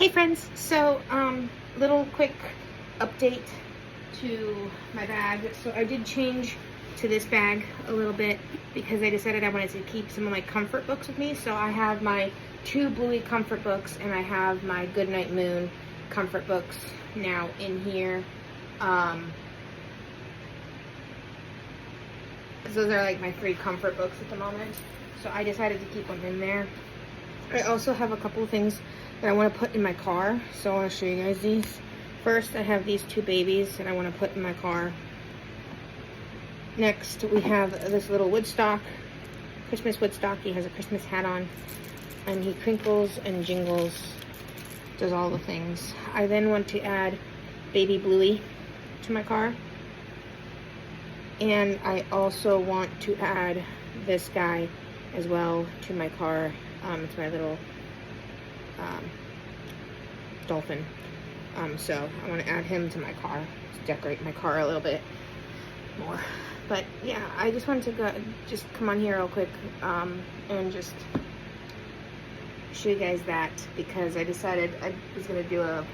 Hey friends, so little quick update to my bag. So I did change to this bag a little bit because I decided I wanted to keep some of my comfort books with me. So I have my two Bluey comfort books and I have my Goodnight Moon comfort books now in here. Those are like my three comfort books at the moment. So I decided to keep them in there. I also have a couple of things that I want to put in my car, so I want to show you guys these. First, I have these two babies that I want to put in my car. Next, we have this little Woodstock, Christmas Woodstock. He has a Christmas hat on, and he crinkles and jingles, does all the things. I then want to add baby Bluey to my car. And I also want to add this guy as well to my car. It's my little dolphin. So I want to add him to my car to decorate my car a little bit more. But yeah, I just wanted to just come on here real quick and just show you guys that, because I decided I was going to do a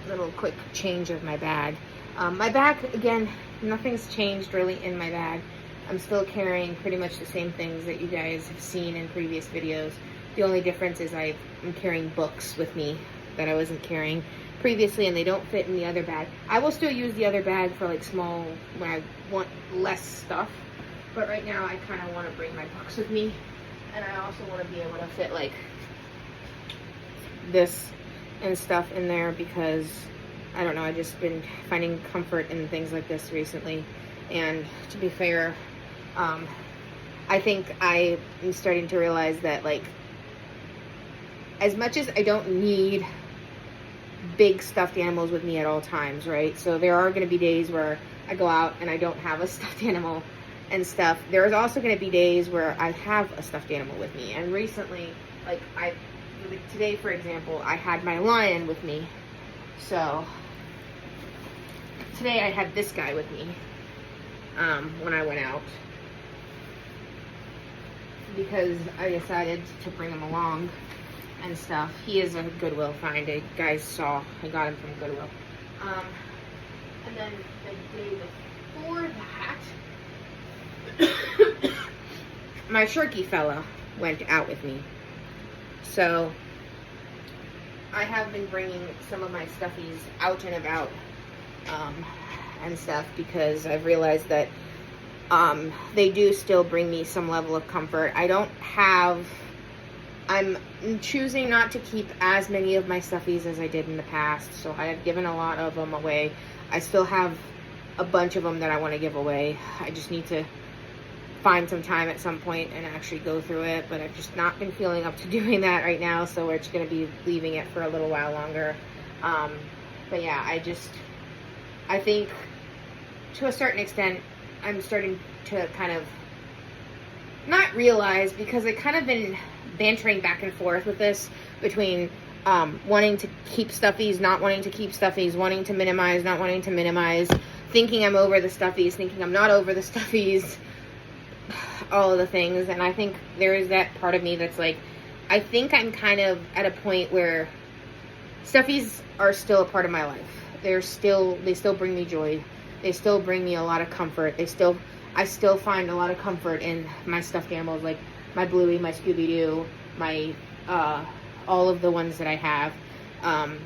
little quick change of my bag. My bag, again, nothing's changed really in my bag. I'm still carrying pretty much the same things that you guys have seen in previous videos. The only difference is I'm carrying books with me that I wasn't carrying previously, and they don't fit in the other bag. I will still use the other bag for like small, when I want less stuff. But right now I kind of want to bring my books with me. And I also want to be able to fit like this and stuff in there, because I don't know, I've just been finding comfort in things like this recently. And to be fair, I think I am starting to realize that, like, as much as I don't need big stuffed animals with me at all times, right? So there are going to be days where I go out and I don't have a stuffed animal and stuff. There's also going to be days where I have a stuffed animal with me. And recently, like today, for example, I had my lion with me. So today I had this guy with me when I went out, because I decided to bring him along and stuff. He is a Goodwill find. You guys saw I got him from Goodwill. And then the day before that, my Sharky fella went out with me. So I have been bringing some of my stuffies out and about and stuff, because I've realized that they do still bring me some level of comfort. I'm choosing not to keep as many of my stuffies as I did in the past, so I have given a lot of them away. I still have a bunch of them that I want to give away. I just need to find some time at some point and actually go through it, but I've just not been feeling up to doing that right now, so we're just going to be leaving it for a little while longer. But yeah, I think to a certain extent, I'm starting to kind of not realize, because I kind of been bantering back and forth with this between wanting to keep stuffies, not wanting to keep stuffies, wanting to minimize, not wanting to minimize, thinking I'm over the stuffies, thinking I'm not over the stuffies, all of the things. And I think there is that part of me that's like, I think I'm kind of at a point where stuffies are still a part of my life. They still bring me joy. They still bring me a lot of comfort. I still find a lot of comfort in my stuffed animals, like my Bluey, my Scooby-Doo, my, all of the ones that I have,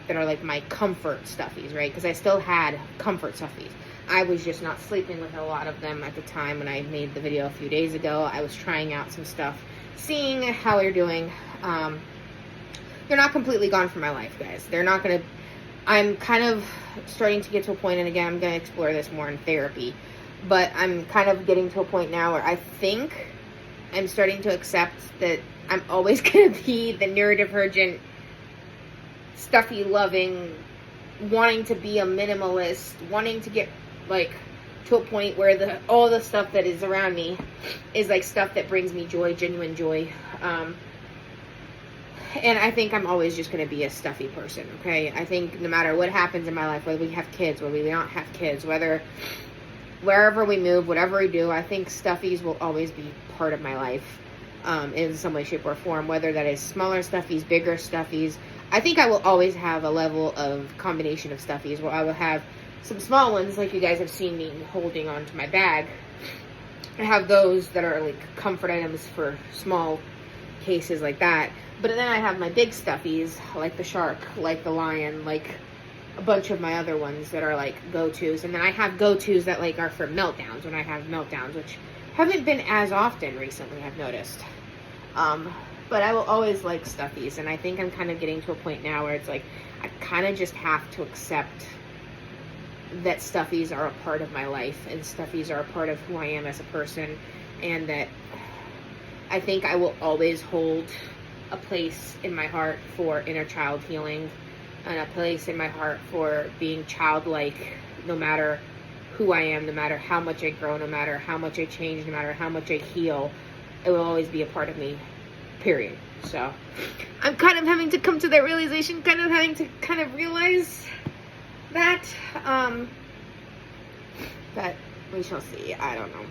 that are like my comfort stuffies, right? Because I still had comfort stuffies. I was just not sleeping with a lot of them at the time when I made the video a few days ago. I was trying out some stuff, seeing how they're doing. They're not completely gone from my life, guys. They're not going to, I'm kind of starting to get to a point, and again, I'm going to explore this more in therapy, but I'm kind of getting to a point now where I think I'm starting to accept that I'm always going to be the neurodivergent, stuffy loving, wanting to be a minimalist, wanting to get like to a point where all the stuff that is around me is like stuff that brings me joy, genuine joy. And I think I'm always just going to be a stuffy person, okay? I think no matter what happens in my life, whether we have kids, whether we don't have kids, wherever we move, whatever we do, I think stuffies will always be part of my life. in some way, shape, or form, whether that is smaller stuffies, bigger stuffies. I think I will always have a level of combination of stuffies where I will have some small ones, like you guys have seen me holding onto my bag. I have those that are like comfort items for small cases like that. But then I have my big stuffies, like the shark, like the lion, like a bunch of my other ones that are like go-tos. And then I have go-tos that like are for meltdowns, when I have meltdowns, which haven't been as often recently, I've noticed. But I will always like stuffies, and I think I'm kind of getting to a point now where it's like I kind of just have to accept that stuffies are a part of my life, and stuffies are a part of who I am as a person, and that I think I will always hold a place in my heart for inner child healing, and a place in my heart for being childlike, no matter who I am, no matter how much I grow, no matter how much I change, no matter how much I heal. It will always be a part of me, period. So I'm kind of having to come to that realization, kind of having to kind of realize that, but we shall see. I don't know.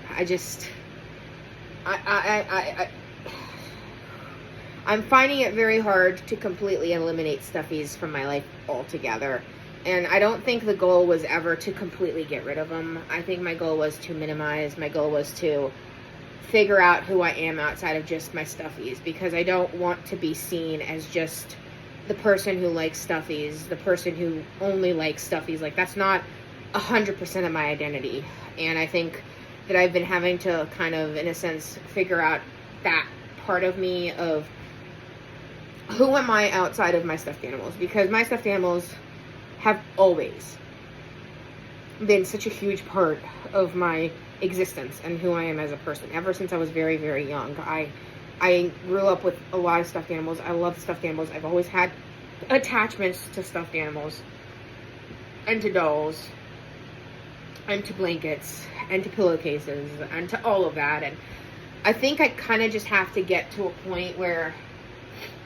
I'm finding it very hard to completely eliminate stuffies from my life altogether. And I don't think the goal was ever to completely get rid of them. I think my goal was to minimize. My goal was to figure out who I am outside of just my stuffies, because I don't want to be seen as just the person who likes stuffies, the person who only likes stuffies. Like, that's not 100% of my identity. And I think that I've been having to kind of, in a sense, figure out that part of me of who am I outside of my stuffed animals, because my stuffed animals have always been such a huge part of my existence and who I am as a person. Ever since I was very, very young, I grew up with a lot of stuffed animals. I love stuffed animals. I've always had attachments to stuffed animals, and to dolls, and to blankets, and to pillowcases, and to all of that. And I think I kind of just have to get to a point where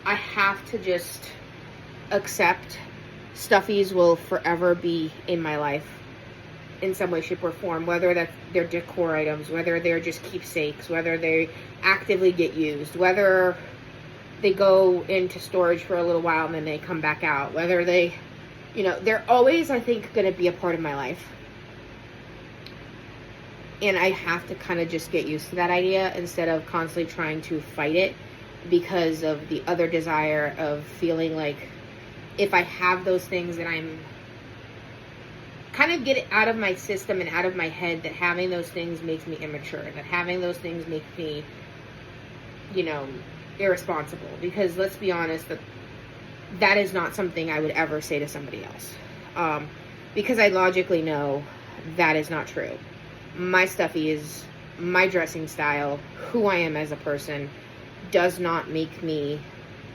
I have to just accept stuffies will forever be in my life in some way, shape, or form, whether that's they're decor items, whether they're just keepsakes, whether they actively get used, whether they go into storage for a little while and then they come back out, whether they, they're always, I think, going to be a part of my life. And I have to kind of just get used to that idea instead of constantly trying to fight it, because of the other desire of feeling like if I have those things, that I'm kind of get it out of my system and out of my head that having those things makes me immature, that having those things make me, irresponsible. Because let's be honest, that is not something I would ever say to somebody else. Because I logically know that is not true. My stuffies, my dressing style, who I am as a person, does not make me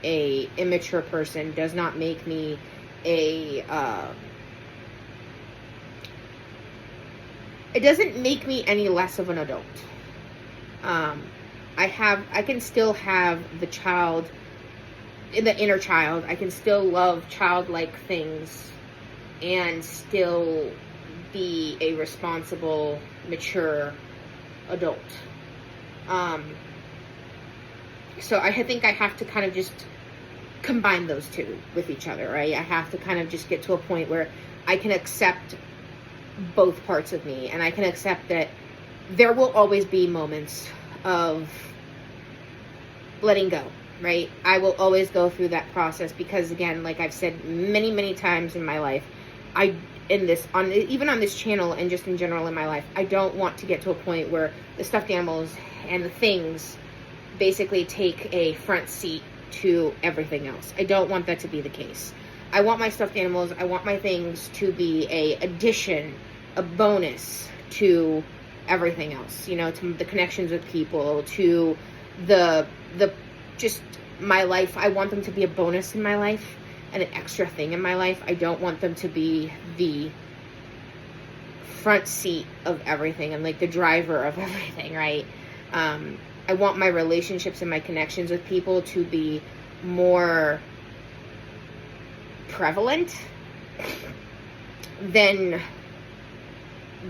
a immature person, does not make me it doesn't make me any less of an adult. I can still have the inner child. I can still love childlike things and still be a responsible, mature adult. So I think I have to kind of just combine those two with each other, right? I have to kind of just get to a point where I can accept both parts of me, and I can accept that there will always be moments of letting go, right? I will always go through that process because, again, like I've said many, many times in my life, even on this channel and just in general in my life, I don't want to get to a point where the stuffed animals and the things basically take a front seat to everything else. I don't want that to be the case. I want my stuffed animals, I want my things to be a addition, a bonus to everything else, to the connections with people, to the just my life. I want them to be a bonus in my life and an extra thing in my life. I don't want them to be the front seat of everything and like the driver of everything, right? I want my relationships and my connections with people to be more prevalent than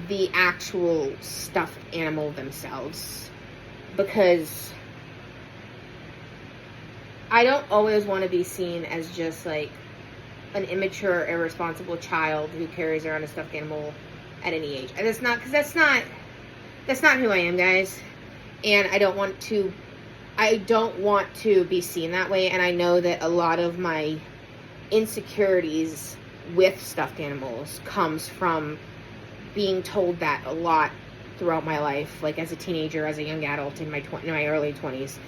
the actual stuffed animal themselves, because I don't always want to be seen as just like an immature, irresponsible child who carries around a stuffed animal at any age. And that's not, because that's not who I am, guys. And I don't want to be seen that way. And I know that a lot of my insecurities with stuffed animals comes from being told that a lot throughout my life, like as a teenager, as a young adult, in my early 20s.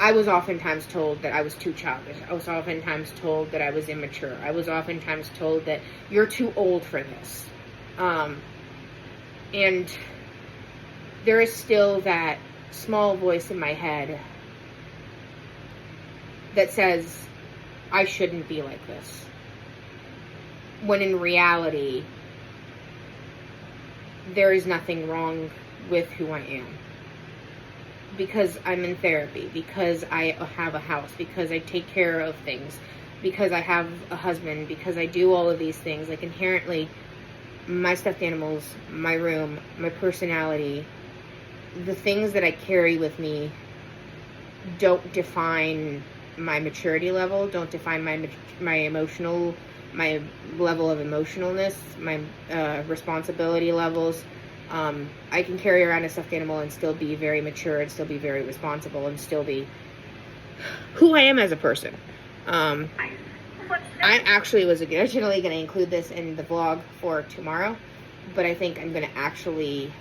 I was oftentimes told that I was too childish. I was oftentimes told that I was immature. I was oftentimes told that you're too old for this. And there is still that small voice in my head that says I shouldn't be like this. When in reality, there is nothing wrong with who I am. Because I'm in therapy, because I have a house, because I take care of things, because I have a husband, because I do all of these things. Like, inherently, my stuffed animals, my room, my personality, the things that I carry with me don't define my maturity level, don't define my emotional, my level of emotionalness, my responsibility levels. I can carry around a stuffed animal and still be very mature and still be very responsible and still be who I am as a person. I actually was originally going to include this in the vlog for tomorrow, but I think I'm going to actually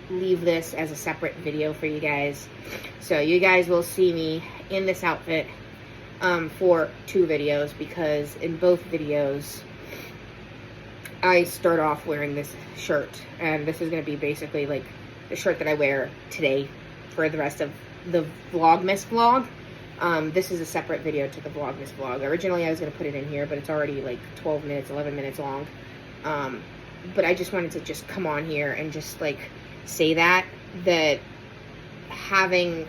leave this as a separate video for you guys. So you guys will see me in this outfit for 2 videos, because in both videos I start off wearing this shirt, and this is going to be basically like the shirt that I wear today for the rest of the Vlogmas vlog. This is a separate video to the Vlogmas vlog. Originally I was going to put it in here, but it's already like 12 minutes, 11 minutes long. But I just wanted to just come on here and just like say that having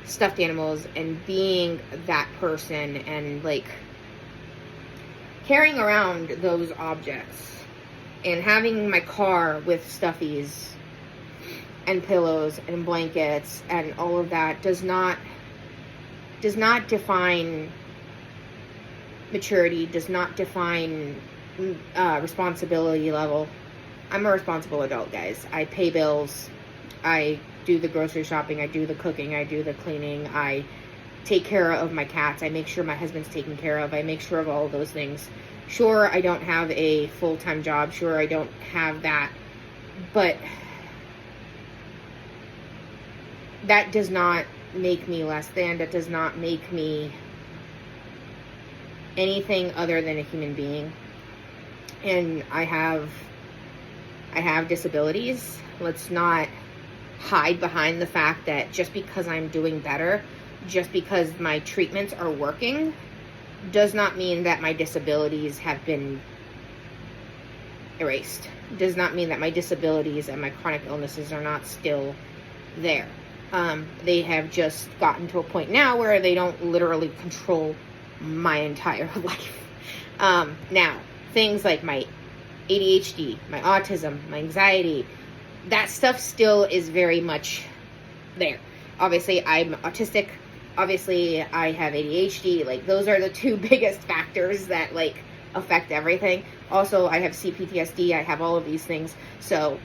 stuffed animals and being that person and like carrying around those objects and having my car with stuffies and pillows and blankets and all of that does not define maturity, does not define responsibility level. I'm a responsible adult, guys. I pay bills, I do the grocery shopping, I do the cooking, I do the cleaning, I take care of my cats, I make sure my husband's taken care of, I make sure of all of those things. Sure, I don't have a full-time job, sure, I don't have that, but that does not make me less than, that does not make me anything other than a human being. And I have disabilities. Let's not hide behind the fact that just because I'm doing better, just because my treatments are working, does not mean that my disabilities have been erased. Does not mean that my disabilities and my chronic illnesses are not still there. They have just gotten to a point now where they don't literally control my entire life. Now, things like my ADHD, my autism, my anxiety, that stuff still is very much there. Obviously, I'm autistic. Obviously, I have ADHD. Like, those are the 2 biggest factors that, like, affect everything. Also, I have CPTSD. I have all of these things. So,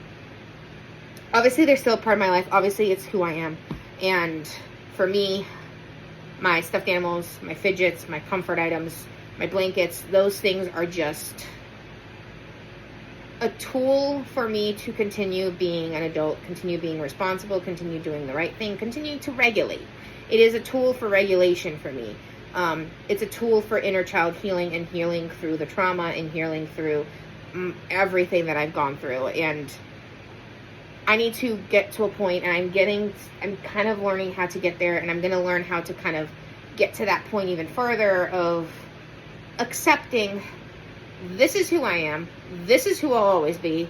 obviously, they're still a part of my life. Obviously, it's who I am. And for me, my stuffed animals, my fidgets, my comfort items, my blankets, those things are just a tool for me to continue being an adult, continue being responsible, continue doing the right thing, continue to regulate. It is a tool for regulation for me. It's a tool for inner child healing and healing through the trauma and healing through everything that I've gone through. And I need to get to a point, and I'm kind of learning how to get there, and I'm going to learn how to kind of get to that point even further of accepting this is who I am, this is who I'll always be,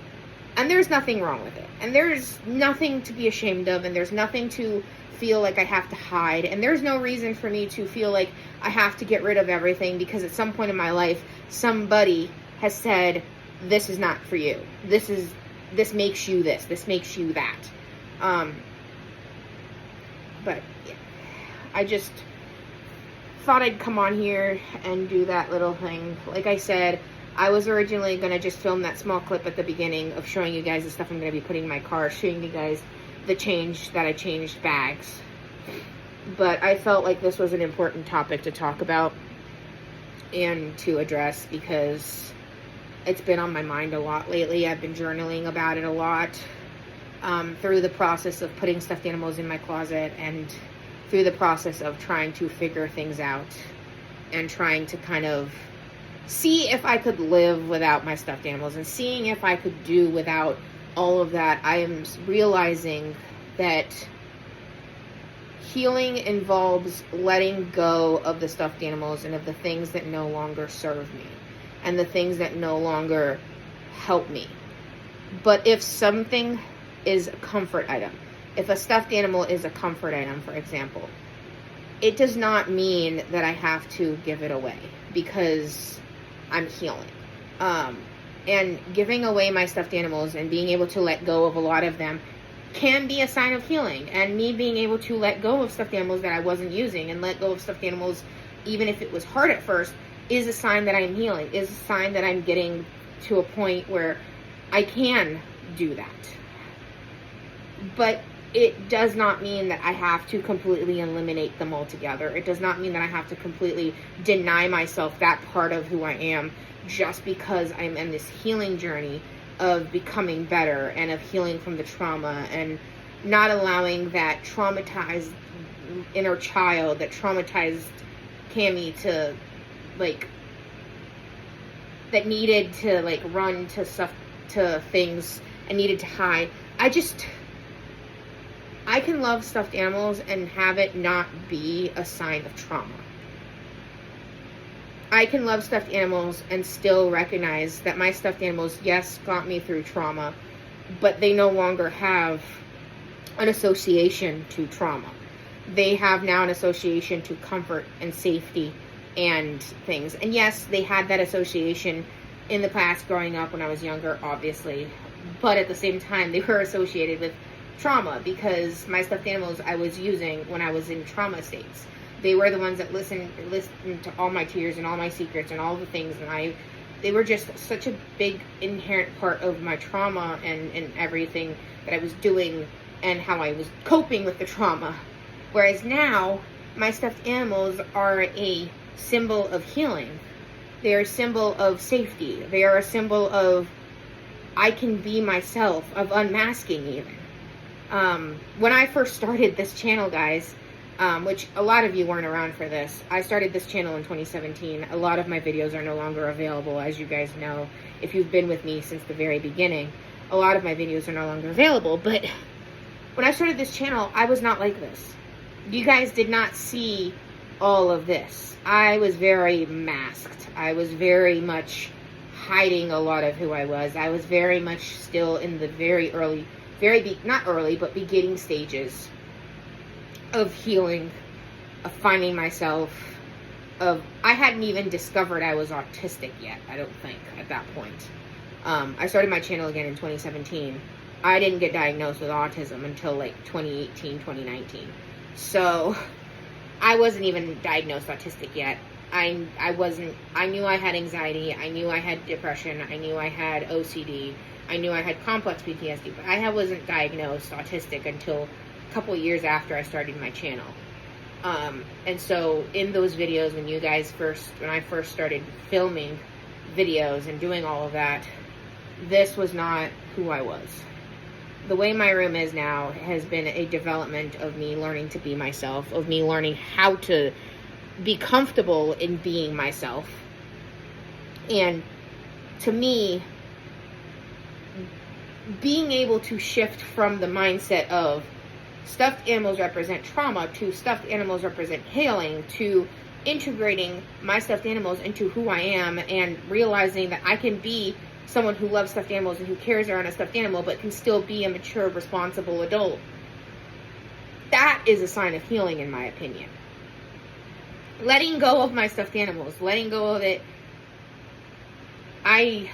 and there's nothing wrong with it. And there's nothing to be ashamed of, and there's nothing to feel like I have to hide, and there's no reason for me to feel like I have to get rid of everything because at some point in my life, somebody has said, this is not for you. This makes you this makes you that. But yeah, thought I'd come on here and do that little thing. Like I said, I was originally going to just film that small clip at the beginning of showing you guys the stuff I'm going to be putting in my car, showing you guys the change that I changed bags. But I felt like this was an important topic to talk about and to address because it's been on my mind a lot lately. I've been journaling about it a lot through the process of putting stuffed animals in my closet and through the process of trying to figure things out and trying to kind of see if I could live without my stuffed animals and seeing if I could do without all of that. I am realizing that healing involves letting go of the stuffed animals and of the things that no longer serve me and the things that no longer help me. But if something is a comfort item, if a stuffed animal is a comfort item, for example, it does not mean that I have to give it away because I'm healing. And giving away my stuffed animals and being able to let go of a lot of them can be a sign of healing. And me being able to let go of stuffed animals that I wasn't using and let go of stuffed animals, even if it was hard at first, is a sign that I'm healing, is a sign that I'm getting to a point where I can do that. But it does not mean that I have to completely eliminate them altogether. It does not mean that I have to completely deny myself that part of who I am just because I'm in this healing journey of becoming better and of healing from the trauma and not allowing that traumatized inner child, that traumatized Cami to, like, that needed to, like, run to stuff, to things and needed to hide. I can love stuffed animals and have it not be a sign of trauma. I can love stuffed animals and still recognize that my stuffed animals, yes, got me through trauma, but they no longer have an association to trauma. They have now an association to comfort and safety and things. And yes, they had that association in the past growing up when I was younger, obviously. But at the same time, they were associated with trauma because my stuffed animals I was using when I was in trauma states. They were the ones that listened to all my tears and all my secrets and all the things, and they were just such a big inherent part of my trauma and everything that I was doing and how I was coping with the trauma. Whereas now, my stuffed animals are a symbol of healing. They are a symbol of safety. They are a symbol of I can be myself, of unmasking even. When I first started this channel, guys, which a lot of you weren't around for this, I started this channel in 2017. A lot of my videos are no longer available, as you guys know. If you've been with me since the very beginning, a lot of my videos are no longer available. But when I started this channel, I was not like this. You guys did not see all of this. I was very masked. I was very much hiding a lot of who I was. I was very much still in the very early, not early, but beginning stages of healing, of finding myself, I hadn't even discovered I was autistic yet, I don't think, at that point. I started my channel again in 2017. I didn't get diagnosed with autism until like 2018, 2019. So I wasn't even diagnosed autistic yet. I knew I had anxiety, I knew I had depression, I knew I had OCD, I knew I had complex PTSD, but I wasn't diagnosed autistic until a couple years after I started my channel. And so in those videos, when I first started filming videos and doing all of that, this was not who I was. The way my room is now has been a development of me learning to be myself, of me learning how to be comfortable in being myself. And to me, being able to shift from the mindset of stuffed animals represent trauma to stuffed animals represent healing, to integrating my stuffed animals into who I am and realizing that I can be someone who loves stuffed animals and who cares around a stuffed animal but can still be a mature, responsible adult. That is a sign of healing, in my opinion. Letting go of my stuffed animals, letting go of it, I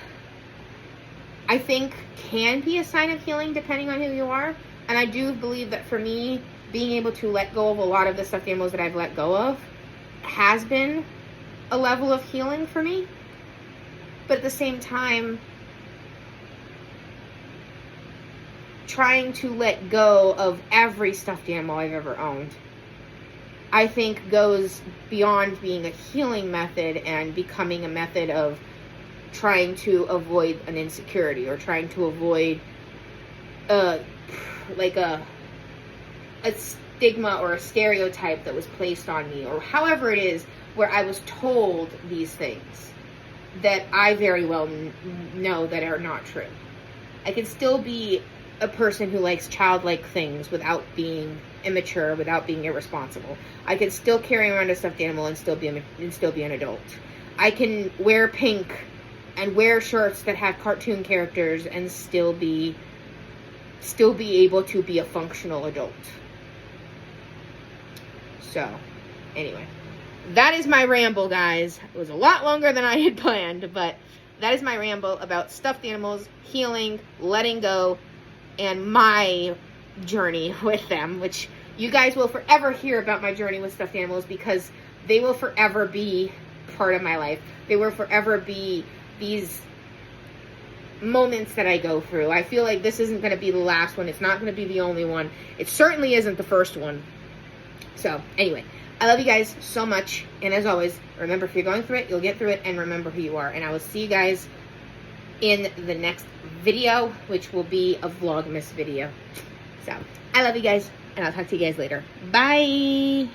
think can be a sign of healing depending on who you are. And I do believe that for me, being able to let go of a lot of the stuffed animals that I've let go of has been a level of healing for me. But at the same time, trying to let go of every stuffed animal I've ever owned, I think goes beyond being a healing method and becoming a method of trying to avoid an insecurity or trying to avoid like a stigma or a stereotype that was placed on me, or however it is, where I was told these things that I very well know that are not true. I can still be a person who likes childlike things without being immature, without being irresponsible. I can still carry around a stuffed animal and still be an adult. I can wear pink and wear shirts that have cartoon characters and still be able to be a functional adult. So, anyway, that is my ramble, guys. It was a lot longer than I had planned, but that is my ramble about stuffed animals, healing, letting go, and my journey with them, which you guys will forever hear about my journey with stuffed animals because they will forever be part of my life. They will forever be these moments that I go through. I feel like this isn't going to be the last one. It's not going to be the only one. It certainly isn't the first one. So, anyway, I love you guys so much. And as always, remember, if you're going through it, you'll get through it. And remember who you are. And I will see you guys in the next video, which will be a Vlogmas video. So, I love you guys. And I'll talk to you guys later. Bye!